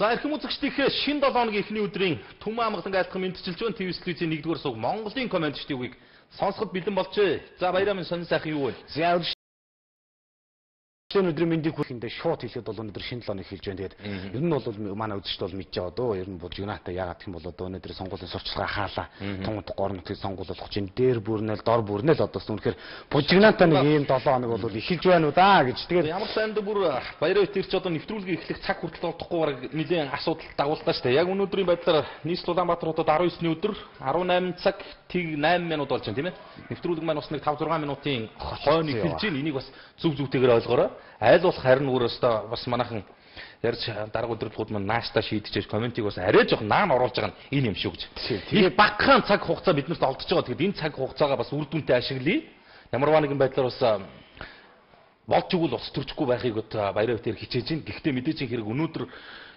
За эрхэм үзэгчдийнхээ шинэ 7 хоногийн эхний өдрийн Түмэн амгалан айлтгах мэдчилж байна. ТV телевизийн 1-р суг Монголын комент штивийг сонсоход бэлэн болжээ. За баяраа минь сонин сайхан юу вэ? За өнөөдөр мэндийг хүлхэндээ шууд хэлэхэд бол өнөөдөр шинэ 7 хоног хэлж байна. Тэгээд ер нь бол манай үзэгчд бол мэдж байгаа дөө. Ер нь бол Юнайтаа яагаад гэх юм бол одоо өнөөдөр сонгуулийн сурчлагаа хаалаа. Тунгад гор нутгийн сонгуул болох чинь дээр бүрнэл дор бүрнэл одоо үнэхээр Юнайтаа нэг ийм 7 хоног бол эхэлж байна уу да гэж. Тэгээд ямар санд бүр баяраа өтөрч одоо нэвтрүүлгийн эхлэх цаг хүртэл олдохгүй бараг нэгэн асуудал дагууллаа шүү дээ. Яг өнөөдрийн байдлаар нийслэл Улаанбаатар хотод 19-ний өдөр 18 цаг тэг 8 минут болж байна тийм ээ. Нэвтрүүлэг маань бас нэг 5-6 минутын хойно эхэлж байна. Энийг бас зүг зүгтэйгээр ойлгоорой. Айл болох харин өөрөөсөө бас манайхан ярьж дараагийн өдрөдгүүд маань нааштай шийдчихэж комментиг бас арай жоох наан оруулж байгаа нь энэ юм шүү гэж. Тэгээд багахан цаг хугацаа биднэрт олдож байгаа. Тэгээд энэ цаг хугацаагаа бас үр дүнтэй ашиглая. Ямарваа нэгэн байдлаар бас болж игэл ус төрчихгүй байхыг баяраа өтөр хичээж байна. Гэхдээ мэдээж хэрэг өнөөдөр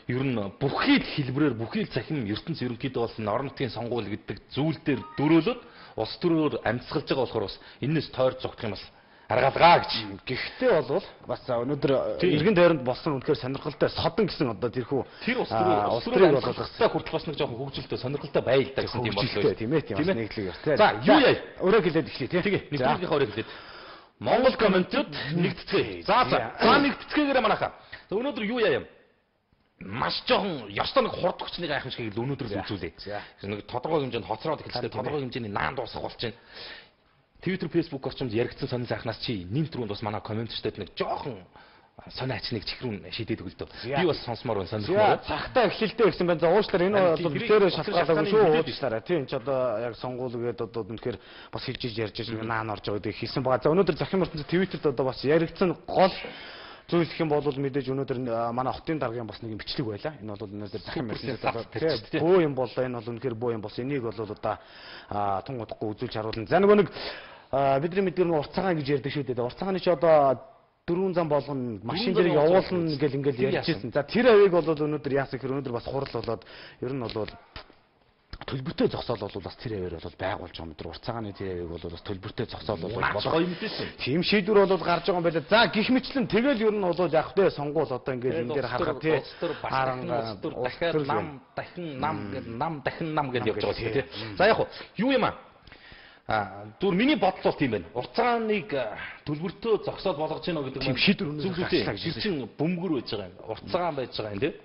ер нь бүхий л хэлбэрээр бүхий л цахим ертөнц ерөнхийдөө болсон орон нутгийн сонгуул гэдэг зүйл дээр дөрөөлөд ус төрөөр амьсгалж байгаа болохоор бас энэс тойр зогдох юм бас аргаалгаа гэж. Гэхдээ бол бас өнөөдөр эргэн тойронд болсон үнэхээр сонирхолтой содон гэсэн одоо тэрхүү тэр ус төрөөр болгохтой хүртэл бас нэг жоохон хөгжилтэй сонирхолтой байлдаа гэсэн тийм боллоо. Тийм ээ. Бас нэглэг ярьтай. За юу яа? Өөрөө хэлээд эхлэе тийм. Тэгээ. Нэвтрүүлгийнхаа өөрөө хэлээд. Монгол комментууд нэгдэцгээе. За нэгдэцгээгээр манайхаа. Өнөөдөр юу яа юм? Маш жоохон ёстой нэг хурд хүчний гайхамшиг л өнөөдрөөс үзүүлээ. Нэг тодорхой хэмжээнд хоцроод эхэлсэн. Тодорхой хэмжээний наан дуусах болж байна. Twitter, Facebook орчимд яригдсан сонин сайхнаас чи нэмт рүү бас манай комментчдэд нэг жоохон сони ачныг чихрүүн шийдээд өгөл дөө. Би бас сонсомоор байна сонирхмоор. Цагтаа эхлэлтэй ирсэн байна. За уучлаарай энэ бол битээрээ шалтгаалаагүй шүү. Уучлаарай. Тийм ч одоо яг сонгуулгээд одоо үнэхээр бас хэлж ярьж наан орж байгаа гэдэг хэлсэн байгаа. За өнөөдөр захим ертөнцийн Twitterд одоо бас яригдсан гол зүйл гэх юм бол мэдээж өнөөдөр манай хотын даргын бас нэг бичлэг байла. Энэ бол өнөөдөр захим ертөнцийн бөө юм болоо. Энэ бол үнэхээр бөө юм болсон. Энийг бол одоо тун удахгүй үзүүлж харуулна. За нөгөө нэг бидний мэдгээр нэг уртцагаан гэж ярьдаг шүү дээ. Уртцагааны чи одоо 4 зам болгоно машин дээр явуулна гэл ингээл ярьжсэн. За тэр авийг бол өнөөдөр яасан гэхээр өнөөдөр бас хурал болоод ер нь бол төлбөртэй зогсоол бол бас тэр аваар бол байгуулж байгаа юм. Тэр уртцагааны тэр авийг бол бас төлбөртэй зогсоол бол гоё мэдээсэн. Тийм шийдвэр бол гарч байгаа юм байна. За гих мэтлэн тэгэл ер нь бол яг тэ сонгуул одоо ингээд энэ дээр харахад тий дахиад нам дахин нам гэж явж байгаа шүү дээ. За яг юу юм аа? Түр миний бодол бол тийм байна. Уртцааныг төлбөртөө зогсоод болгож гинэ гэдэг нь шийдвэр үнэхээр тэр чинь бөмбөр байж байгаа юм. Уртцагаан байж байгаа юм тийм.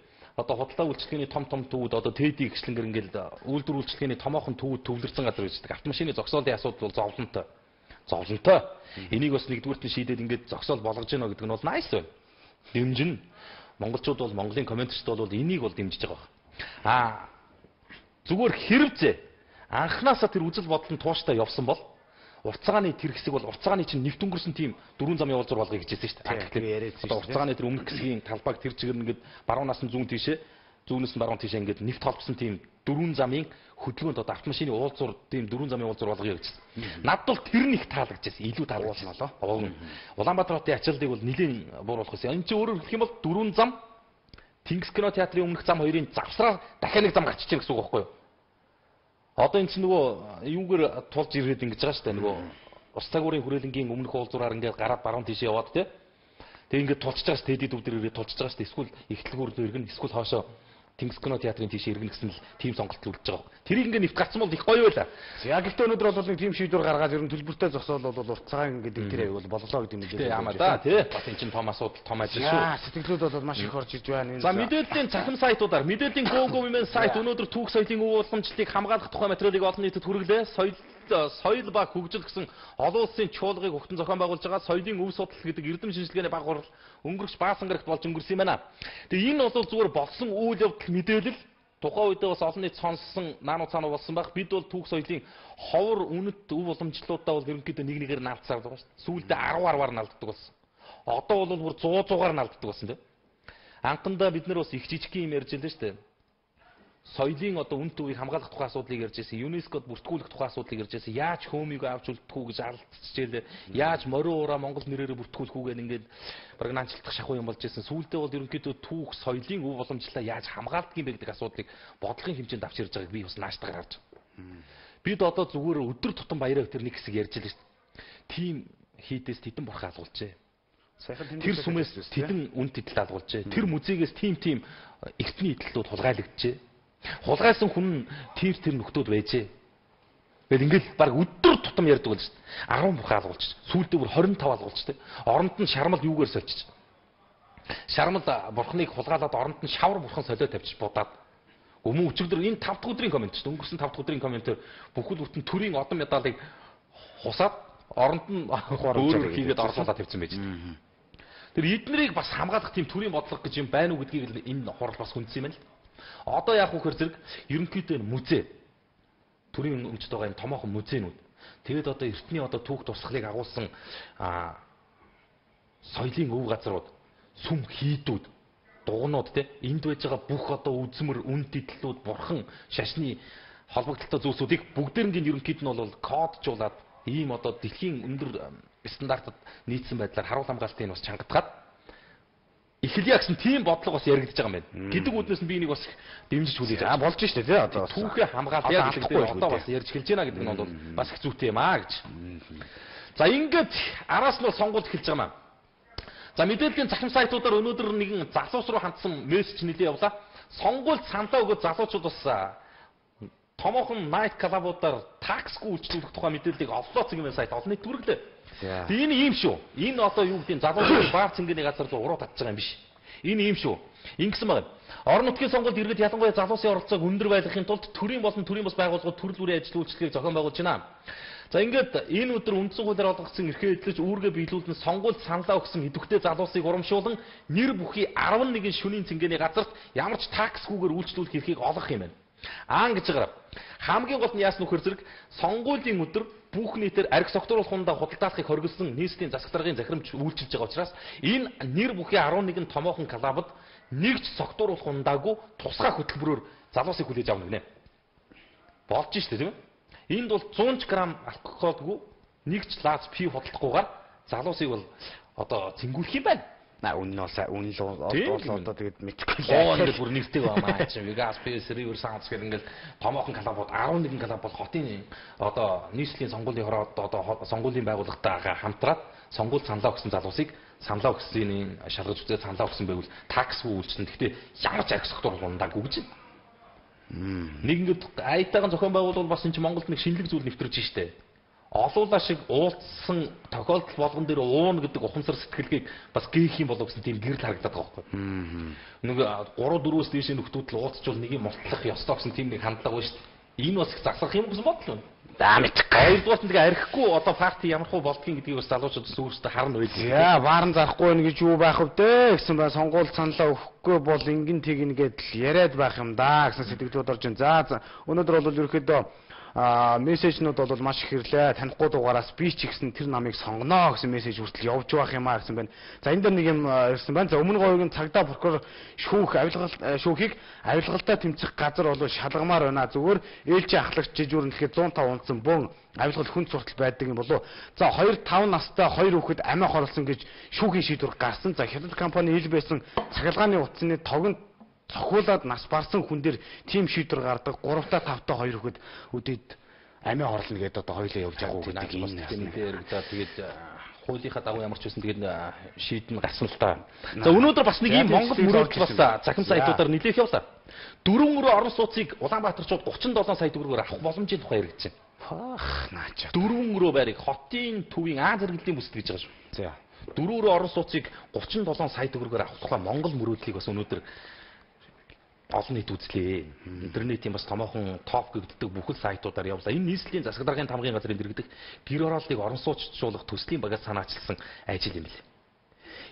Одоо худалдаа үйлчлэгээний том төвүүд одоо ТЭД гислэнгэр ингээл үйлдвэр үйлчлэгээний томоохон төвүүд төвлөрсөн газар байждаг. Автомашины зогсоолын асуудал бол зовлонтой. Зовлонтой. Энийг бас нэгдүгürt нь шийдээд ингээд зогсоол болгож гинэ гэдэг нь бол nice байна. Дэмжин. Монголчууд бол Монголын комментчд бол энийг бол дэмжиж байгаа. Зүгээр хэрэгцээ анхнаасаа тэр үзэл бодол нь тууштай явсан бол уртцагааны тэр хэсэг бол уртцагааны чинь нэвт өнгөрсөн тийм 4 замын уулзуур болгоё гэж хэлсэн шүү дээ. Одоо уртцагааны тэр өмнөх хэсгийн талбайг тэр чигээр ингээд баруунаас нь зүүн тийшээ зүүнээс нь баруун тийшээ ингээд нэвт холбосон тийм 4 замын хөдөлгөөнд одоо автомашины уулзуур тийм 4 замын уулзуур болгоё гэжсэн. Надад бол тэр нэг таалагдчихсэн. Илүү таалагдсан болоо. Улаанбаатар хотын ачааллыг бол нэлийн бууруулах гэсэн. Энэ чинь өөрөөр хэлэх юм бол 4 зам Тэнгис кино театрын өмнөх зам хоёрын завсраар дахиад нэг зам гаччихэ гэсэн үг байхгүй юу? Одоо энэ чинь нөгөө юугээр тулж ирээд ингэж байгаа шүү дээ. Нөгөө ус цагуурын хүрээлэнгийн өмнөх уулзуураар ингээд гараад баруун тийшээ яваад тий. Тэгээ ингээд тулж байгаа шүү дээ. Тэдэд өвдөр ирээд тулж байгаа шүү дээ. Эсвэл эхлэлгүүр иргэн эсвэл хоошоо Тэнгис кино театрын тийшээ иргэн гэсэн л тим сонголт үлдэж байгаа. Тэрийг ингээд нэвт гарсан бол их гоё байлаа. Яг гэхдээ өнөөдөр бол нэг тим шийдвэр гаргаад ер нь төлбөртэй зогсоол бол уртцагаан гэдэг тэр аяг бол боллоо гэдэг мэдээлэл. Яамаа да тий. Бас энэ чинь том асуудал том ажил шүү. Сэтгэлүүд бол маш их орж иж байна. За мэдээллийн цахим сайтуудаар мэдээллийн Go-Women сайт өнөөдөр түүх соёлын өв уламжлалыг хамгаалах тухай материалыг олон нийтэд хүргэлээ. Соёл ба хөгжил гэсэн олон улсын чуулгыг өгтөн зохион байгуулж байгаа соёлын өв судал гэдэг эрдэм шинжилгээний баг хурал өнгөрч баасан гарагт болж өнгөрсөн юм байна. Тэгээ энэ бол зүгээр болсон үйл явдал мэдээлэл тухайн үедээ бас олон нийт сонссон наануу цаануу болсон байх. Бид бол түүх соёлын ховор үнэт өв уламжлалуудаа бол ерөнхийдөө нэг нэгээр наалцсаар байгаа шүү дээ. Сүүлдээ 10-10-аар наалддаг болсон. Одоо бол бүр 100-100-аар наалддаг болсон тийм. Анхандаа бид нар бас их жижигхэн юм ярьж байлаа шүү дээ. Соёлын одоо үн төвийг хамгаалах тухай асуудлыг ярьж байсан, ЮНЕСКОд бүртгүүлэх тухай асуудлыг ярьж байсан, яаж хөөмийг авч үлдэхгүй гэж алдчихжээ. Яаж морио ураа Монгол нэрээр бүртгүүлэх үгээд ингээд програмчлах шахуу юм болж байсан. Сүүлдээ бол ерөнхийдөө түүх соёлын өв уламжлалаа яаж хамгаалдаг юм бэ гэдэг асуудлыг бодлогын хэмжээнд авч ярьж байгааг би бас нааштай гаргаж байна. Бид одоо зүгээр өдөр тутам баяраа өтер нэг хэсэг ярьж байлаа шүү дээ. Тим хийдээс тедэн бурхан алгуулжээ. Тэр сүмээс тэдэн үн тэтэл даалгуулжээ. Тэр музейгээс тим эртний эдлүүд хулгайлагджээ. Хулгайсан хүн тэр нөхдүүд байжээ. Тэгэл ингээл баг өдөр тутам ярьдаг болж шүү дээ. 10 бух алгуулж, сүүлдээ бүр 25 алгуулж дээ. Оронд нь шармал юугаар сольчих. Шармал бурхныг хулгайлаад оронд нь шавар бурхан солио тавьчих будаад. Өмнө өчигдөр энэ 5 дахь өдрийн комент шүү дээ. Өнгөрсөн 5 дахь өдрийн комментээр бүхэл бүтэн төрийн одон медалыг хусаад оронд нь өөр хийгээд орлуулаад тавьсан байж дээ. Тэр эднэрийг бас хамгаалах тийм төрийн бодлого гэж юм байна уу гэдгийг энэ хурал бас хүндсэн юм байна л. Одоо яах вэ гэхээр зэрэг ерөнхийдөө музей төрийн өмчт байгаа энэ томоохон музейнүүд тэгээд одоо эртний одоо түүх тусгалыг агуулсан соёлын өв газрууд сүм хийдүүд дугнууд те энд байж байгаа бүх одоо үзмэр үн тэтлүүд бурхан шашны холбогдлолтой зүйлсүүдийг бүгдээрнгийн ерөнхийд нь бол коджуулаад ийм одоо дэлхийн өндөр стандартад нийцсэн байдлаар харуул хамгаалтыг бас чангатгаад эхлэе гэсэн тийм бодлого бас яригдж байгаа юм байна. Гэдэг үднээс нь би энийг бас дэмжиж хүлээж авах. Болж штэ тий одоо түүхээ хамгаалаад гэдэг одоо бас ярьж эхэлж байна гэдэг нь бол бас их зүйтэй юм аа гэж. За ингээд араас нь сонгуульд эхэлж байгаа маа. За мэдээллийн захим сайтуудаар өнөөдөр нэгэн залуус руу хандсан мессеж нэлээ явлаа. Сонгуульд сандаа өгөөд залуучууд бас томоохон найт клабуудаар таксгүй үйлчлүүлэх тухай мэдээллийг оллоо цэгийн сайт олон нийт түргэлээ. Энэ ийм шүү. Энэ одоо юу гэдэг нь залуучууд баар цэнгэний газар руу уруу татж байгаа юм биш. Энэ ийм шүү. Ингэсэн байна. Орон нутгийн сонгуульд иргэд ялангуяа залуусын оролцоог өндөр байлгахын тулд төрийн болон төрийн бус байгууллагууд төрөл бүрийн ажил үйлчлэгийг зохион байгуулж байна. За ингээд энэ өдөр үндсэн хуулиар олгогдсон эрхээ эдлэж үүргээ биелүүлэн сонгуульд саналаа өгсөн идэвхтэй залуусыг урамшуулан нэр бүхий 11 шөнийн цэнгэний газарт ямар ч таксгүйгээр үйлчлүүлэх эрхийг олгох юм байна. Гэж байгаа. Хамгийн гол нь яасан нөхөр зэрэг сонгуулийн өдөр бүх нийтээр арх согтууруулах хундаа худалдаалахыг хориглосон нийслэлийн засаг даргын захирамж үйлчилж байгаа учраас энэ нэр бүхий 11 томоохон клубад нэгж согтууруулах хундаагүй тусгай хөтөлбөрөөр залуусыг хүлээж авна гинэ. Болж штэ тийм ээ. Энд бол 100 г алкоголгүй нэгч лаз пи худалдахгүйгээр залуусыг бол одоо цэнгүүлэх юм байна. Үнэн нь одоо тэгээд мэдхгүй. Ингээд бүр нэртэй баймаа чи Vegas PS River Sounds гэх ингээд томоохон клубууд 11 клуб бол хотын одоо нийслэлийн сонгуулийн хороод одоо сонгуулийн байгууллагатайгаа хамтраад сонгуульд саналаа өгсөн залуусыг саналаа өгсөний шалгаж үзээд саналаа өгсөн байвал таксгүй үйлчлэн. Гэхдээ ямар ч архисгтуур ундаагүй гэж. Нэг ингээд аятайхан зохион байгуулалт бас энэ Монголд нэг шинэлэг зүйл нэвтэрж штэ. Олуулаа шиг уулцсан тохиолдол болгон дээр уун гэдэг ухамсар сэтгэлгээг бас гээх юм болов гэсэн тийм гэрэл харагдаад байгаа байхгүй. Нэг 3-4-өөс дээш нөхдүүд л уулзчвал нэг юм мултлах ёстой гэсэн тийм нэг хандлага байна шүү дээ. Энэ бас их заслах юм гэсэн бодлоо. Хоёрдугаар нь тэгээ архихгүй одоо парти ямар хөө болдгийг гэдгийг бас залуучууд өөрсдөө харна байл. Яа, баарн зарахгүй байна гэж юу байх вэ гэсэн бай сонгуул саналаа өгөхгүй бол ингэн тэгнэ гэдэл яриад байх юм да гэсэн сэтгэлдүүд орж ин. За өнөөдөр бол ерөөхдөө мессежнүүд бол маш их ирлээ. Танихгүй дугаараас би ч ихсэн тэр намыг сонгоно гэсэн мессеж хүртэл явж байх юм аа гэсэн байна. За энэ дээр нэг юм ирсэн байна. За өмнө говийн цагдаа прокурор шүүхийг авилгалтай тэмцэх газар бол шалгамаар байна. Зүгээр ээлжийн ахлагч жижүүрэн гэхэд 105 унцсан бөөн авилгал хүн суртал байдаг юм болов. За 2-5 настай 2 хүүхэд амиа хорлсон гэж шүүхийн шийдвэр гарсан. За хятад компани ил байсан цахилгааны утасны тогонд цохиулаад нас барсан хүн дээр тим шийдвэр гардаг 3-5-тай 2 хүүхэд үдээд амиа хорлно гэдэг одоо хоёлаа явж байгаа гэдэг юм нэ. Тэгээд хуулийнхаа дагуу ямар ч байсан тэгээд шийдэн гарсан л та. За өнөөдөр бас нэг юм Монгол мөрөөдөл бас захин сайтуудаар нэлээх явлаа. 4 өрөө орон сууцыг Улаанбаатарчууд 37 сая төгрөгөөр авах боломжийн тухай яригдсан. Наача. 4 өрөө байрыг хотын төвийн Аз зэрэглэлийн бүсэд гэж байгаа шүү. За. 4 өрөө орон сууцыг 37 сая төгрөгөөр авах тухай Монгол мөрөөдлийг бас өнөөдөр олон нийт үзлээ. Интернетийн бас томоохон топ гэгддэг бүхэл сайтуудаар явлаа. Энэ нийслэлийн засаг даргын тамгын газрын дэргэдэг гэр оролтыг орон сууцчлуулах төслийн багаас санаачилсан ажил юм билээ.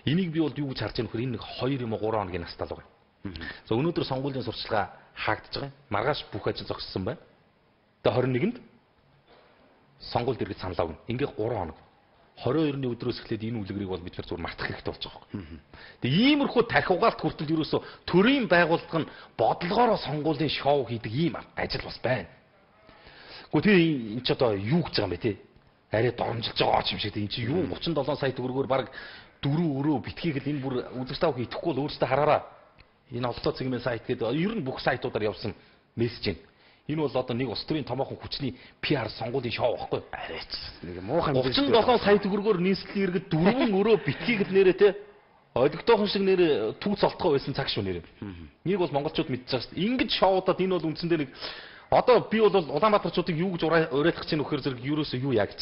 Энийг би бол юу гэж харж байгаа нөхөр энэ нэг 2 юм уу 3 хоногийн настал байгаа. За өнөөдөр сонгуулийн сурчлагаа хаагдж байгаа. Маргааш бүх ажил зогссон байна. Тэгээ 21-нд сонгуульд иргэд саналаа өгнө. Ингээ 3 хоног. 22-ны өдрөөс эхлээд энэ үлгэрийг бол бид нар зүгээр мартах хэрэгтэй болж байгаа юм. Тэгээ иймэрхүү тархи угаалт хүртэл ерөөсө төрийн байгууллага нь бодлогоороо сонгуулийн шоу хийдэг ийм ажил бас байна. Гэхдээ энэ ч одоо юу гэж байгаа юм бэ те? Арай доромжилж байгаа юм шиг те. Энэ чи юу 37 сая төгрөгөөр баг 4 өрөө битгийгэл энэ бүр үзэгч таах идэхгүй бол өөрөөсөө хараараа. Энэ олцоо цэгмэн сайт гэдэг ер нь бүх сайтуудаар явсан мессеж юм. Энэ бол одоо нэг улс төрийн томоохон хүчний PR сонгуулийн шоу байхгүй. Арайч. Нэг муухан 37 сая төгрөгөөр нийслэл иргэд дөрвөн өрөө битгийгэд нэрээ те олигтойхон шиг нэрээ түүц олтгоо байсан цаг шүү нэрээ. Нэг бол монголчууд мэдчихэж байгаа шүү дээ. Ингэж шоудад энэ бол үндсэндээ нэг одоо би бол Улаанбаатарчуудыг юу гэж уриалгах гэж нөхөр зэрэг юурөөсөө юу яа гэж.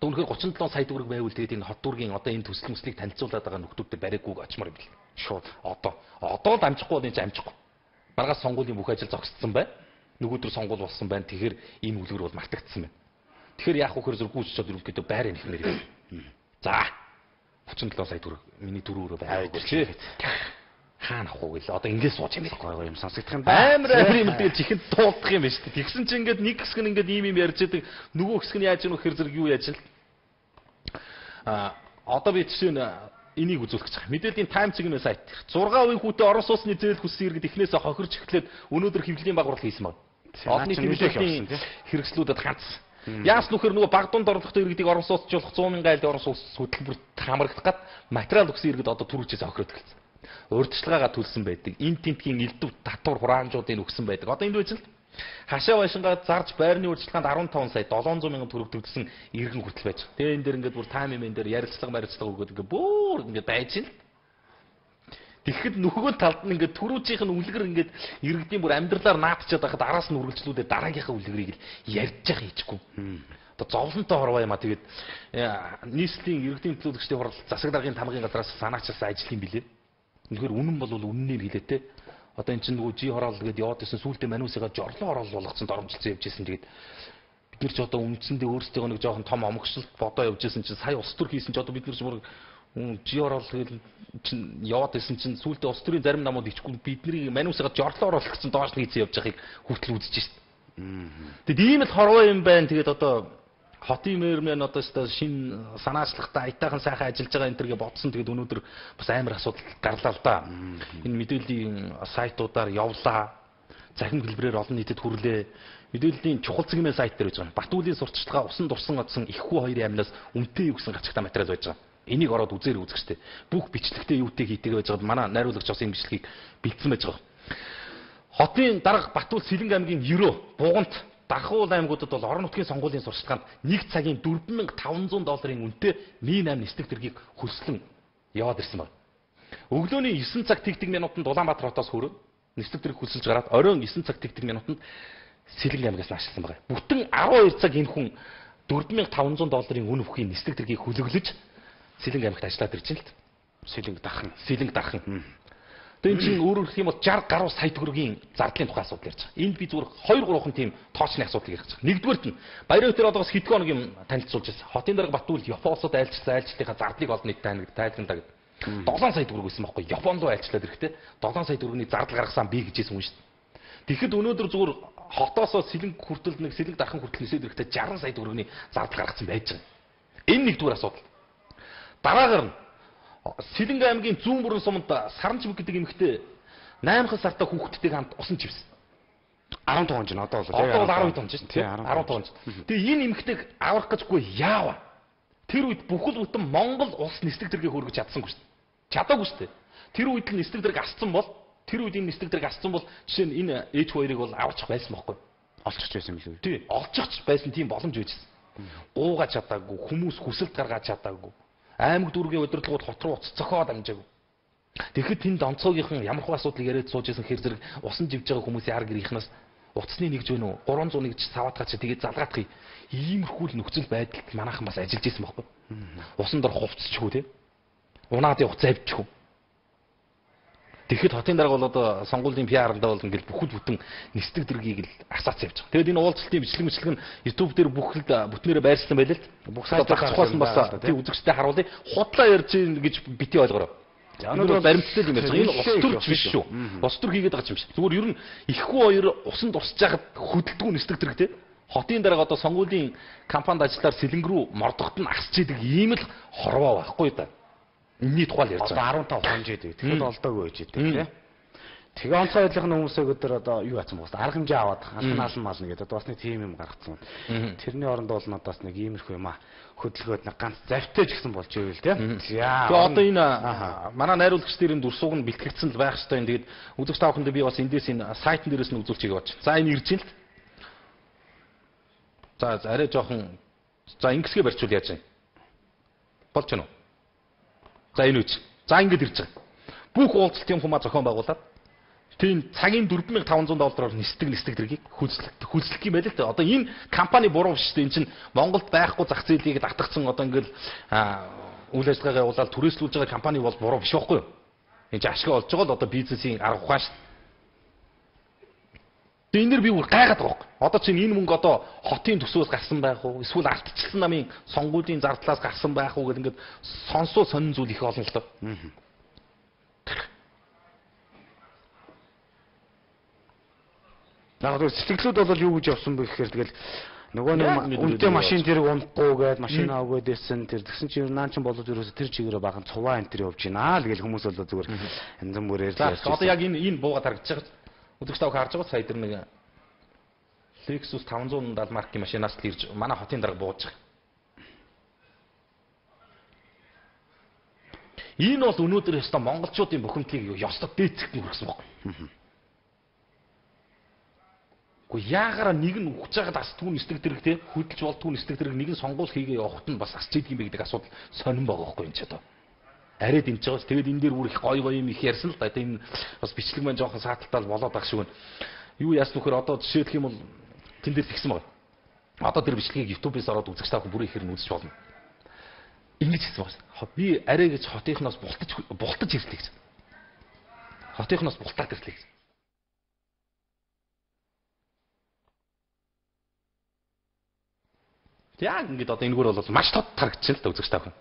Түүнхээр 37 сая төгрөг байвал тэгээд энэ хот дүүргийн одоо энэ төсөл мөслийг танилцуулаад байгаа нөхдүүдтэй бариггүйг очмор юм бэл. Шууд одоо л амжихгүй бол энэ амжихгүй. Маргаас сонгуулийн бүх ажил зогссон байна. Нөгөөдөр сонгуул болсон байна. Тэгэхээр энэ үлгэр бол мартагдсан байна. Тэгэхээр яах вэ гэхээр зэрэг гүйцэд ерөнхийдөө байрын ихнэр. За 37 сая төгрөг миний дөрөв өрөө байгаад чи. Хаана авах вэ? Одоо ингээд сууж юм байхгүй юм сонсогдох юм да. Амар юм тэгээд чихэнд дуулдах юм байна шүү дээ. Тэгсэн чинь ингээд нэг хэсэг нь ингээд ийм ярьж байдаг. Нөгөө хэсэг нь яаж ийм гэхээр зэрэг юу яаж л. Одоо би жишээ нь энийг үзүүлэх гэж байгаа. Мэдээллийн тайм цэгмээ сайт. 6 үеийн хүүтэй орон сууцны зээл хүссэн иргэд эхнээсээ хохирч эхлээд өнөөдөр хэвлэлийн багварал хийсэн баг. Одны мэдээллийн хэрэгслүүдэд ганцсан. Яас нөхөр нөгөө баг дунд орлоготой иргэдийг орон сууцчлуулах 100 мянган айлын орон сууц хөтөлбөрт хамрагдах гад материал өгсөн иргэд одоо түрүүлжээс хохироод эхэлсэн. Урьдчилгаагаа төлсөн байдаг. Энд тентгийн элдв татвар хураамжуудыг өгсөн байдаг. Одоо энд үйл хашаа байшингаа зарж байрны урьдчилгаанд 15 сая 700 мянган төгрөг төлсөн иргэн хүртэл байж. Тэгээ энэ дээр ингээд бүр тайм юм дээр ярилцлага өгөөд ингээд бүр ингээд байж шин. Тэгэхэд нөгөө талд нь ингээд түрүүжийнх нь үлгэр ингээд иргэдийн бүр амьдралаар наадчаад байхад араас нь үргэлжлүүлээд дараагийнхаа үлгэрийг л ярьж яах хийчихгүй. Одоо зовлонтой хорвоо юм а тэгээд нийслэлийн иргэдийн төлөөлөгчдийн хурал засаг даргын тамгын газраас санаачилсан ажил юм билээ. Үнэхээр үнэн бол үнэнээр хэлээ те. Одоо эн чинь нөгөө жи хороол гэдэг яваад байсан сүүлдээ манусыгаа жорлон хороол болгоцсон доромжилсан явж байсан. Тэгээд бид нар ч одоо үндсэндээ өөрсдөө нэг жоохон том омгшилт бодоо явж байсан чинь сая улс төр хийсэн ч одоо бид нар ч бүр жи хороол гэдэг чинь яваад байсан чинь сүүлдээ улс төрийн зарим намууд ичгүй бидний манусыгаа жорлон оруулах гэсэн доош нь хийцэн явж байгааг хүртэл үзэж шít. Тэгэд ийм л хорвоо юм байна. Тэгээд одоо хотын мэр мэн одоо шин санаачлагтай аятайхан сайхан ажиллаж байгаа энэ төргээ бодсон. Тэгээд өнөөдөр бас амар асуудал гарлаа л да. Энэ мэдээллийн сайтуудаар явлаа. Захин хэлбэрээр олон нийтэд хүрлээ. Мэдээллийн чухал цэгмийн сайт дээр байж байгаа. Батүлийн сурталчилгаа усан дурсан одсон их хүү хоёрын амнаас үнэтэй юу гэсэн гацгтай материал байж байгаа. Энийг ороод үзээр үзэхтэй. Бүх бичлэгтэй юутэй хийтэйг байж байгаа. Манай найруулагч бас энэ бичлэгийг бэлдсэн байж байгаа. Хотын дарга Батүл Сэлэнг аймгийн 90 бугант Дахуул аймагуудад бол орон нутгийн сонгуулийн сурталчилгаанд 1 цагийн $4,500 үнэтэй Ми 8 нислэг тэргийг хөлслөн яваад ирсэн байна. Өглөөний 9 цаг тэгдэг минутанд Улаанбаатар хотоос хүрэн нислэг тэрэг хөлсөлж гараад оройн 9 цаг тэгдэг минутанд Сэлэнг аймагаас наашилсан байна. Бүтэн 12 цаг энэ хүн $4,500 үн өвхийн нислэг тэргийг хөлөглөж Сэлэнг аймагт ажиллаад ирж байна л. Сэлэнг дархан. Тэгээд чинь өөрөөр хэлэх юм бол 60 гаруй сая төгрөгийн зардлын тухай асуудал ярьж байгаа. Энд би зүгээр 2-3хан тийм тоочны асуудлыг ярьж байгаа. Нэгдүгээрт нь баярын өдөр одоо бас хэдэн хоног юм танилцуулж байсан. Хотын дарга Батүл Япоосод айлчлсан айлчлалынхаа зардлыг олон нийтэд тайлбарлана гэдэг. 7 сая төгрөг байсан байхгүй. Японд руу айлчлаад ирэхдээ 7 сая төгрөгийн зардал гаргасан би гэжсэн юм шүү дээ. Тэгэхэд өнөөдөр зүгээр хотоосоо Сэлэнг хүртэл нэг Сэлэнг дархан хүртэл нисээд ирэхдээ 60 сая төгрөгийн зардал гаргасан байж байгаа. Энэ нэгдүгээр асуудал. Дараагаар нь Сэлэнг аймгийн зүүн бүрэн суманд Саранчбүг гэдэг эмэгтэй 8 сартай хүүхэдтэйг хамт усан живсэн. 15 он ч одоо бол 12 он ч тийм 15 он. Тэгээ энэ эмэгтэйг аврах гэжгүй яава. Тэр үед бүхэл бүтэн Монгол улс нислэг зэргийг хөргөж чадсангүй шүү дээ. Чадаагүй шүү дээ. Тэр үед л нислэг зэрэг асцсан бол тэр үед энэ нислэг зэрэг асцсан бол жишээ нь энэ H2-ыг бол авчих байсан байхгүй. Олчих байсан юм лээ. Тий, олчих байсан тийм боломж байжсэн. Гуугаж чадаагүй, хүмүүс хүсэлт гаргаж чадаагүй. Аймаг дүүргийн удирдлагууд хот руу уц цохоод амжаагүй. Тэгэхэд тэнд онцгойгийнхан ямар хөө асуудлыг яриад сууж исэн хэр зэрэг усан живж байгаа хүмүүсийн ар гэрийнхнээс уцсны нэгж байна уу 300 нэгж саваатгаач тэгээд залгаатхыг иймэрхүү л нөхцөл байдалд манайхан бас ажиллаж исэн байхгүй. Усан дор хувцчихгүй те. Унаад явах завьчихгүй. Тэгэхэд хотын дарга бол одоо сонгуулийн PR-андаа бол ингээл бүхэл бүтэн нислэг дэргийг л асаац явж байгаа. Тэгээд энэ уулзалтын бичлэг нь YouTube дээр бүхэлд бүтнээрээ байршсан байлээ л. Бүх сайтаас бас тийм үзэгчдэд харуулъя. Худлаа ярьж ийн гэж бити ойлгороо. Өнөөдөр баримттай юм байна. Энэ ус төрч биш шүү. Ус төр хийгээд байгаа юм шиг. Зүгээр ер нь ихгүй хоёр усанд урсж байхад хөдөлдгүү нислэг дэрэг те. Хотын дарга одоо сонгуулийн кампанид ажиллаар Сэлэнг рүү мордоход нь асч идэг ийм л хорвоо байхгүй да. Энэний тухай ярьж байгаа. 15 хонжээд. Тэгэхэд олдоогүй байж идэг тий. Тэгээ онцгой байдлын хүмүүсээ өдөр одоо юу яасан бэ? Арга хэмжээ аваад алан мал нэгээд одоо бас нэг тим юм гаргацсан. Тэрний оронд бол надаас нэг иймэрхүү юм хөдөлгөөд нэг ганц завтай ч гэсэн болж ивэл тийм. Тэгээ одоо энэ манай найруулагчдын дурсууг нь бэлтгэгдсэн л байх хэрэгтэй. Тэгээд үзэгч та бүхэндээ би бас эндээс энэ сайтн дээрээс нь үзүүлчихье гэж. За энэ ирж ин л. За арай жоохон за ингэсгээ барьчвал яаж вэ? Болж гэнэ үү? За энэ үуч. За ингэж ирж байгаа. Бүх уулзалтын хүмүүс зохион байгуулад тийм цагийн $4,500 нисдэг дэргийг хүчлэх юм байл л да. Одоо энэ компани буруу биш дээ. Энд чинь Монголд байхгүй зах зээлийг татгацсан одоо ингээл үйл ажиллагаагаа явуулаад түрээслүүлж байгаа компани бол буруу биш байхгүй юу? Энд чинь ашиг олж байгаа л одоо бизнесийн арга ухаан шүү. Тэгээ энэ нэр би бүр гайхаад байгаа юм. Одоо чинь энэ мөнгө одоо хотын төсвөөс гарсан байх уу? Эсвэл ардчилсан намын сонгуулийн зардлаас гарсан байх уу гэдэг ингээд сонсоо сонин зүйл их олон л доо. Яг тэр сэтгэлүүд бол юу гэж явсан бэ гэхээр тэгэл нөгөө нэг үнэтэй машин тэрэг унахгүй гээд машин авгаадсэн тэр тэгсэн чинь наан чин болоод ерөөсө тэр чигээрээ баган цуваа энэ төр явж гинаа л гэл хүмүүс бол зүгээр янз бүрээр л ярьж. Одоо яг энэ буугаад харагдаж байгаа. Өдөрч тав харж байгаа сая тэр нэг Lexus 570 маркийн машинаас л ирж манай хотын дарга бууж байгаа. Энэ бол өнөөдөр ёстой монголчуудын бухимдлыг ёстой дээцэх юм гэсэн байна. Гэхдээ яагараа нэг нь ухаж байгаа бас түүн нисдэг дэрэг те хөдөлж бол түүн нисдэг дэрэг нэг нь сонгуул хийгээ явахт нь бас асч идэг юм бэ гэдэг асуудал сонирн байгаа байхгүй юм ч одоо. Арай дэмж байгаас тэгээд энэ дээр бүр их гоё юм их ярьсан л да. Энэ бас бичлэг маань жоохон сааталтал болоод байх шиг байна. Юу яасан вөхөр одоо жишээлх юм бол тэн дээр тэгсэн байгаа. Одоо тэр бичлэгийг YouTube-ээс ороод үзэж таах бүрэн ихэр нь үзэж болно. Ингэж хэлсэн байна. Би арай гэж хотынхноос бултаж ирлээ гэж. Хотынхноос бултаад ирлээ гэж. Яг ингэж одоо энэгээр бол маш тод харагдчихна л да үзэж таах.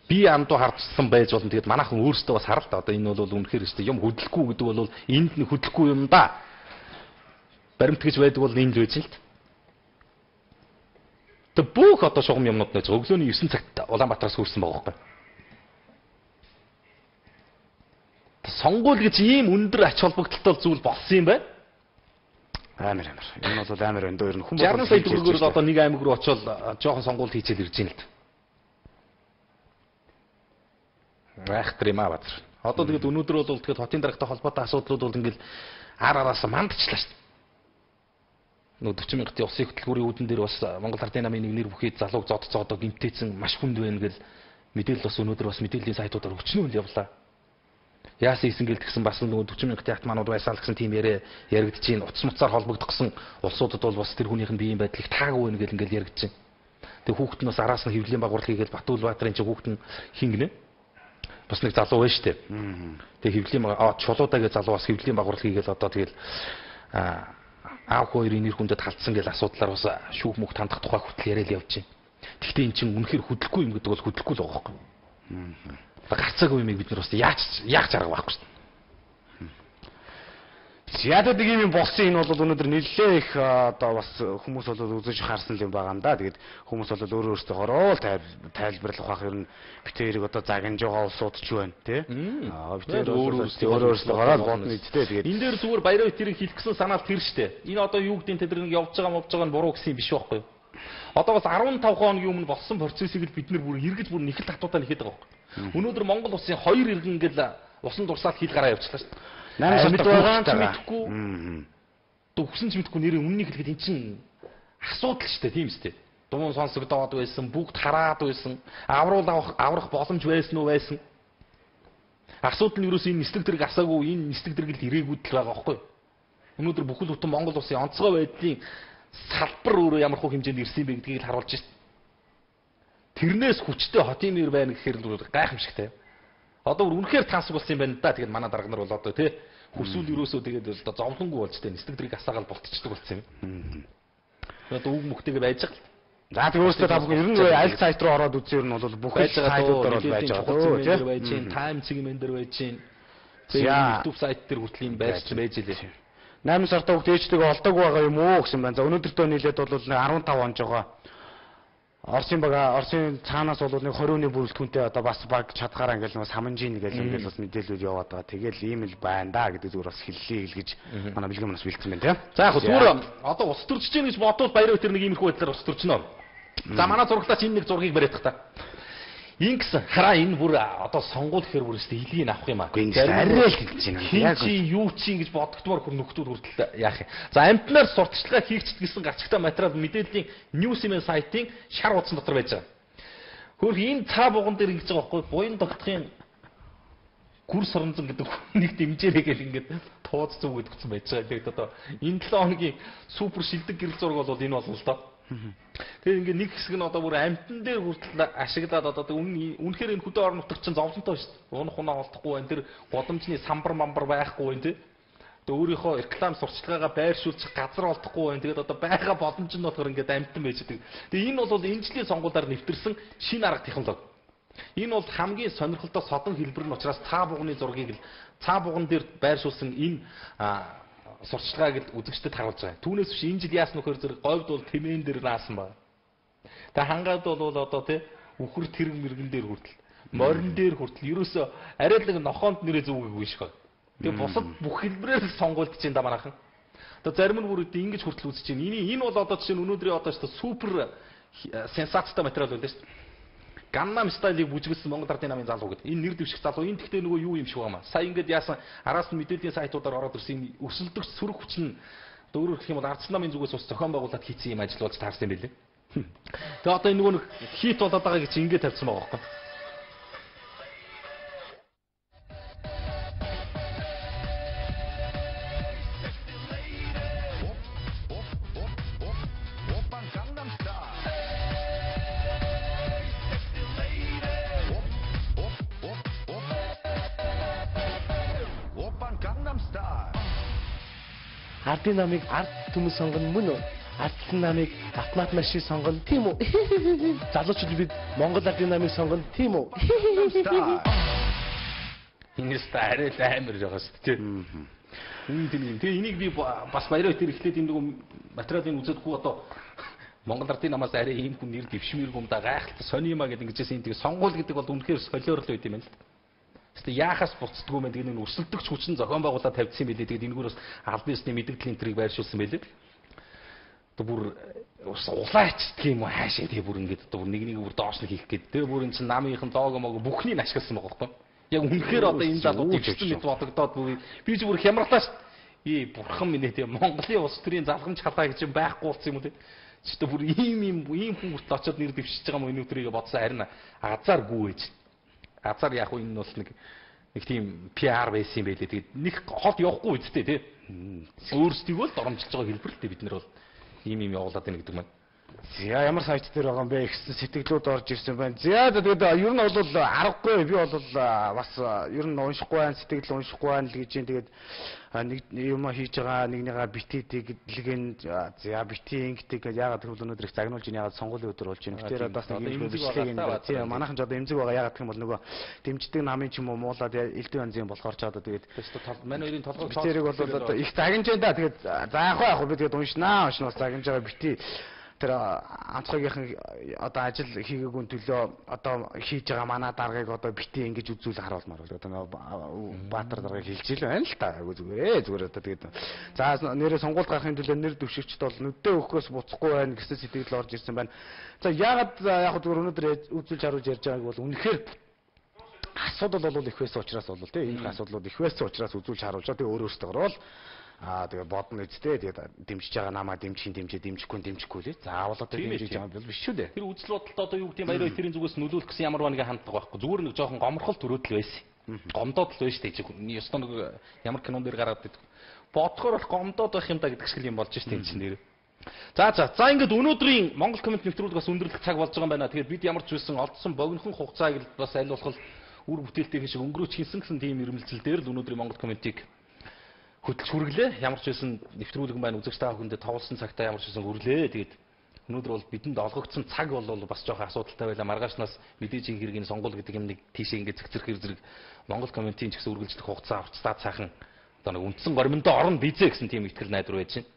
Би амдуу хардсан байж болно. Тэгээд манайхан өөрсдөө бас харал та одоо энэ бол үнэхээр өстэй юм хөдлөхгүй гэдэг бол энд нь хөдлөхгүй юм да. Баримт гэж байдаг бол энд л байж л. Тэг бүх одоо шугам юмнууд нэж өглөөний 9 цагт Улаанбаатараас хөрсөн байгаа байхгүй. Сонгуул гэж ийм өндөр ач холбогдолтой зүйл болсон юм байна. Амар. Энэ бол амар энэ дээр хүн 60 сая төгрөгөөр одоо нэг аймаг руу очиод жоохон сонгуул хийчихэл ирж байна л. Айхтар юм аа бадар. Одоо тэгээд өнөөдөр бол тэгээд хотын даргатай холбоотой асуудлууд бол ингээл араас мандчлаа шүү дээ. Нөө 40 мянгатын улсын хөтөлбөрийн үүдэн дээр бас Монгол Ардын намын нэг нэр бүхий залууг зодцоодоо гимтээсэн маш хүнд байна гэл мэдээлэл бас өнөөдөр бас мэдээллийн сайтуудаар өчнөө явлаа. Яасан хийсэн гэл тэгсэн бас нөгөө 40 мянгатын ят манууд байсаал гэсэн тийм яригдж чинь утас муцаар холбогдох гэсэн улсуудад бол бас тэр хүнийх нь биеийн байдлыг таагүй байна гэл ингээл яригдж чинь. Тэг хүүхэд нь бас араас нь хэвлэлийн багварлал хийгээл Батуулбаатарын чинь хүүхэд нь хин гинэ. Бас нэг залуу байж штэ. Тэг хэвлэлийн чулуудаа гэж залуу бас хэвлэлийн багварлал хийгээл одоо тэгэл аав хоёрын нэр хүндэд халтсан гэл асуудлаар бас шүүх мөх тандах тухай хүртэл яриад явж байна. Гэхдээ эн чинь үнэхээр хөдлөхгүй юм гэдэг бол хөдлөхгүй л байгаа байхгүй. Гарцаагүй юмыг бид нар бас яаж арга байхгүй шүү дээ. Яагаад нэг юм болсон энэ бол өнөөдөр нэлээ их одоо бас хүмүүс бол үзэж харсан юм байгаа юм да. Тэгээд хүмүүс бол өөрөөсөө хороо тайлбарлах байх юм. Битээрийг одоо загнаж байгаа улсууд ч байна тий. Битээр өөрөөсөө хороод бодно үстэй. Тэгээд энэ дээр зүгээр баяраа битэрийг хэлэх гэсэн санаал тэр штэ. Энэ одоо юу гэдэг тэр нэг явж байгаа нь буруу гэсэн юм биш байхгүй юу? Одоо бас 15 хоногийн өмнө болсон процессыг л бид нар бүр эргэж бүр нэхэл татуудаа нэхэд байгаа байхгүй. Өнөөдөр Монгол улсын 2 иргэн ингээл усан дурсаад хил гараа явуулчихлаа шүү дээ. 8 сард мэдгүй. Төгсөн ч мэдгүй нэрээ үннийг хэлэхэд эн чинь асуудал шүү дээ, тийм үстэй. Дуун сонсогдоод байсан, бүгд хараад байсан, аврах боломж байсан уу байсан. Асуудал нь юу гэсэн энэ нислэг дэрэг асаагүй, энэ нислэг дэрэг л ирээгүүд л байгаа байхгүй. Өнөөдөр бүхэл бүтэн Монгол улсын онцгой байдлын салбар өөрөө ямар хөө хэмжээнд ирсэн бэ гэдгийг л харуулж байна. Тэрнээс хүчтэй хотын нэр байна гэхээр л гайхамшигтай. Одоо үнэхээр тансаг болсон юм байна да. Тэгээд манай дарга нар бол одоо тий хүсвэл юусоо тэгээд одоо зовлонгүй болж тээ нислэг дэрийг асаагаал болтчихдаг болсон юм. Одоо үг мөхтэйгээ байж байгаа л. За тэгээд өөрөөсөө та бүхэн ер нь аль сайт руу ороод үзээ ер нь бол бүх сайтуудаар бол байж байгаа тий. Time segment дээр байж гин. YouTube сайт дээр хүртэл юм байж илээ. 8 сартаа бүгд ээжтэйгээ олдоогүй байгаа юм уу гэсэн байна. За өнөөдөртөө нийлээд бол 15 он жоо Орсын цаанаас бол нэг 20 хүний бүрэлдэхүүнтэй одоо бас баг чадхаараа ингээл нэг саманжийн гэж ингээл бас мэдээлэл яваад байгаа. Тэгэл ийм л байна да гэдэг зүгээр бас хэллээ гэж манай бэлгэн манаас бэлдсэн байна тийм. За яг зүгээр одоо ус төрж чинь гэж бодвол баяраа тэр нэг иймэрхүү байдлаар ус төрчнө. За манай зурагтаач энэ нэг зургийг бариад та. Инкс хараа энэ бүр одоо сонгуул гэхэр бүр өстэй илгийг авах юм аа. Арай л гэж байна. Яг чи юу чи ингэж бодогдмоор бүр нөхдүүд хүртэл яах юм. За амтнаар сурталчилгаа хийгчд гэсэн гарчигтай материал мэдээллийн Newsman сайтын шар утсан дотор байж байгаа. Хөрх энэ цаа буган дээр ингэж байгаа байхгүй буян тогтохын гүр соронзон гэдэг нэг дэмжээрэй гэл ингээд тууз зүг гэдгсэн байж байгаа. Тэгээд одоо энэ 7 хоногийн супер шилдэг гэрэл зураг бол энэ болно л доо. Тэгээд ингээд нэг хэсэг нь одоо бүр амтан дээр хүртэл ашиглаад одоо үнэхээр энэ хөдөө орон нутагт чинь зовлонтой шүү дээ. Уунах унаа олдохгүй байна. Тэр годамжны самбар мамбар байхгүй байна тий. Тэгээд өөрийнхөө реклам сурчлагаагаа байршуулчих газар олдохгүй байна. Тэгээд одоо байгаа боломж нь болохоор ингээд амтан байж байгаа. Тэгээд энэ бол энэ жилийн сонгуулиар нэвтэрсэн шинэ арга технологи. Энэ бол хамгийн сонирхолтой содон хэлбэр нь учраас цаа бугны зургийг цаа буган дээр байршуулсан энэ сурчлагааг үзэгчдэд харуулж байгаа. Түүнээс биш энэ жил яасан нөхөр зэрэг говьд бол тэмээн дээр наасан байна. Тэгээ хангаад бол одоо тий үхэр тэрэг мэрэгэн дээр хүртэл морин дээр хүртэл ерөөсөө арай л нэг нохоонд нэрээ зүггүй шиг байна. Тэгээ бусад бүх хэлбэрээр сонгуульд чинь да манайхан. Одоо зарим нь бүр ингэж хүртэл үзэж байна. Энэ бол одоо жишээ нь өнөөдрийн одоо шүү дээ супер сенсацтай материал байна шүү дээ. Gangnam Style-ыг бүжиглсэн Монгол Ардын намын залуу гэдэг. Энэ нэр дэвших залуу. Энэ гэхдээ нөгөө юу юм шиг байна. Сая ингээд яасан араас нь мэдээллийн сайтуудаар ороод ирсэн өрсөлдөгч сөрөг хүч нь өөрөөр хэлэх юм бол Ардсан намын зүгээс ус зохион байгуулалт хийсэн юм ажил болж таарсан юм билээ. Тэгээ одоо энэ нөгөө нэг хит болоод байгаа гэж ингээд тавьсан байгаа байхгүй. Ардын намыг ард түмэн сонгоно мөн үү? Ардсан намыг автомат машин сонгоно тийм үү? Залуучууд бид Монгол Ардын намыг сонгоно тийм үү? Энэс арай л амар байгаа шүү дээ. Тэгээ энийг би бас баяраа тэр ихлээд энэ нэг материалын үзэдгүй одоо Монгол Ардын намаас арай ийм хүн нэр дэвшмээргүй юм да гайхалтай сони юмаа гэдэг ингэжсэн энэ тэгээ сонгуул гэдэг бол үнэхээр солиорлоо байт юм байна л. Тэгвэл яахаас буцдаггүй мэн тэгээд нэг өрсөлдөгч хүчин зохион байгуулалт тавьдсан байлээ. Тэгээд энэгүүрээс албан ёсны мэдээллийн энтрийг байршуулсан байлээ. Одоо бүр улаачдаг юм уу хаашаа тэгээ бүр ингээд одоо бүр нэг бүр доош нь хийх гээд тэгээ бүр энэ чинь намынхан лого мого бүхнийг ашигласан байгаа байхгүй. Яг үнэхээр одоо энэ залуу дэвшсэн мэт бодогдоод би ч бүр хямралаа шүү. Бурхан минь тэгээ Монголын улс төрийн залхамж халаа гэж юм байхгүй болсон юм уу те. Чи бүр ийм хүн хүртэл очиод нэр дэвшиж байгаа юм өнөөдрийгээ бодсон харин азар гүү ээж. Азар яг энэ бол нэг тийм PR байсан юм байлээ. Тэгээд нэг хот явахгүй үсттэй тий. Өөрсдийг бол доромжилж байгаа хэлбэрлэлтэй бид нар бол ийм явуулаад байна гэдэг маань. За ямар сайт дээр байгаа юм бэ? Их сэтгэлүүд орж ирсэн байна. За тэгээд ер нь бол аргагүй би бол бас ер нь уншихгүй байна, сэтгэл уншихгүй байна л гэж юм. Тэгээд нэг юм хийж байгаа нэгнийгаа битээдэг дэлгэн за битээ ингэдэг гэж яагаад гэвэл өнөөдөр их загнуулж ийн яагаад сонгуулийн өдөр болж байна. Тэгэхээр бас нэг юм бичлэг юм. Тийм манайхан ч одоо эмзэг байгаа яагаад гэх юм бол нөгөө дэмждэг намын ч юм уу муулаад элдв янз юм болохоор ч одоо тэгээд манай хоёрын толгой битэрийг бол одоо их загнаж байна да. Тэгээд за яг би тэгээд уншнаа бас загнаж байгаа битээ тэр анцгойгийнхан одоо ажил хийгээгүй төлөө одоо хийж байгаа манай даргаыг одоо битээ ингэж үзүүл харуулмаар бол одоо Баатар даргаыг хэлж ил байна л та. Зүгээр одоо тэгээд за нэрээ сонгуульд гарахын төлөө нэр дэвшигчд бол нүдээ өгөхөөс буцахгүй байна гэсэн сэтгэл орж ирсэн байна. За яагаад яг зүгээр өнөөдөр үзүүлж харуулж ярьж байгааг бол үнэхээр асуудал бол их байсан учраас бол тийм энэ асуудлууд их байсан учраас үзүүлж харуулж байгаа. Тэгээ өөрөөсөө бол тэгээ бодно үстэй тэгээд дэмжиж байгаа намаа дэмжихгүй лээ. Заавал одоо дэмжиж байгаа бол биш шүү дээ. Тэр үзэл бодолтой одоо юу гэдэг юм баяраа тэрийн зүгээс нөлөөлөх гэсэн ямар баныг ханддаг байхгүй. Зүгээр нэг жоохон гоморхол төрөөдөл байсан. Гомдоод л байж тээ. Ёстой нэг ямар кинон дээр гараад байдаг. Бодохоор бол гомдоод байх юм да гэдэг шиг юм болж штэ энэ чинь нэр. За ингээд өнөөдрийн Монгол коммент нэвтрүүлэг бас өндөрлөх цаг болж байгаа юм байна. Тэгээд бид ямар ч үсэн олдсон богинохон хугацааг л бас аль болох үр бүтээлтэй шиг өнгөрөөч хийсэн гэсэн тийм ирмэлзэл дээр л өнөөдрийн Монгол комментиг хөтлж хүргэлээ. Ямар ч байсан нэвтрүүлэг байна үзэгч та бүхэндээ тоглосон цагтаа ямар ч байсан хүрлээ. Тэгээд өнөөдөр бол бидэнд олгогдсон цаг бол бас жоохон асуудалтай байлаа. Маргаашнаас мэдээж хэргийн сонгуул гэдэг юм нэг тийшээ ингээд зэгцэрхэр зэрэг Монгол комментийн ч гэсэн үргэлжлэх хугацаа авцгаа цаахан одоо нэг үндсэн горимдоо орно бизээ гэсэн тийм ихтгэл найдвар байж байна.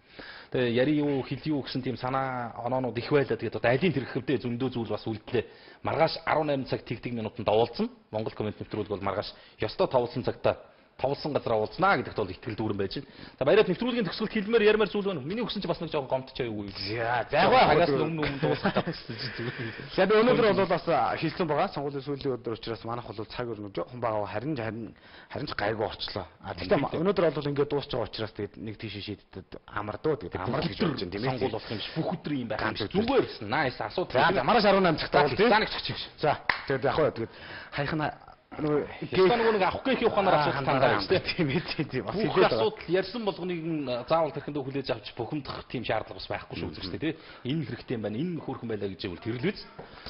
Тэгээ яри юу хэл юу гэсэн тийм санаа оноонууд их байлаа. Тэгээд одоо алийн тэрхвдээ зөндөө зүйл бас үлдлээ. Маргааш 18 цаг тэгдэг минутанд уулзсан. Монгол комент нэвтрүүлэг бол маргааш ёстой товлсон цагтаа товлсон газар уулзнаа гэдэгт бол итгэл дүүрэн байж байна. За баяраад нэвтрүүлгийн төгсгөлд хэлмээр ярмаар зүйл байна. Миний өгсөн чи бас нэг жоохон гомдчихаа юу. За зайгаа өмнө дуусах гэсэн зүгээр. За би өнөөдөр бол бас хэлсэн байгаа. Сонгуулийн сүүлийн өдөр учраас манайх бол цаг өрнөж жоохон байгаа харин ч гайгүй орчлоо. Гэхдээ өнөөдөр бол ингээд дуусч байгаа учраас тэгээд нэг тийш шийдээд амардуу тэгээд амар гэж бодож байна тийм ээ. Сонгуул болох юм биш. Бүх өдөр юм байх юм биш. Зүгээр гэсэн. Nice асуудал. За маргааш 18 цагтаа бол тийм. За нэг чигч. За тэгээд яг хөө тэгээд хайхна нөгөө нэг авах гэх ухаанаар асуудал тандаа шүү дээ. Тийм ээ. Бас хэлээд байгаа. Асуудал ярьсан болгоныг заавал тархиндөө хүлээж авч бухимдах тийм шаардлага бас байхгүй шүү дээ. Энэ хэрэгтэй юм байна. Энэ хөөрхөн байлаа гэж бол тэрэлвэз.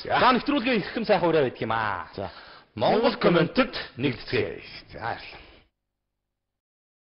За нэвтрүүлгээ их хэм сайхан ураа байдаг юм аа. За Монгол комментэд нэгдэцгээе. За баярлалаа.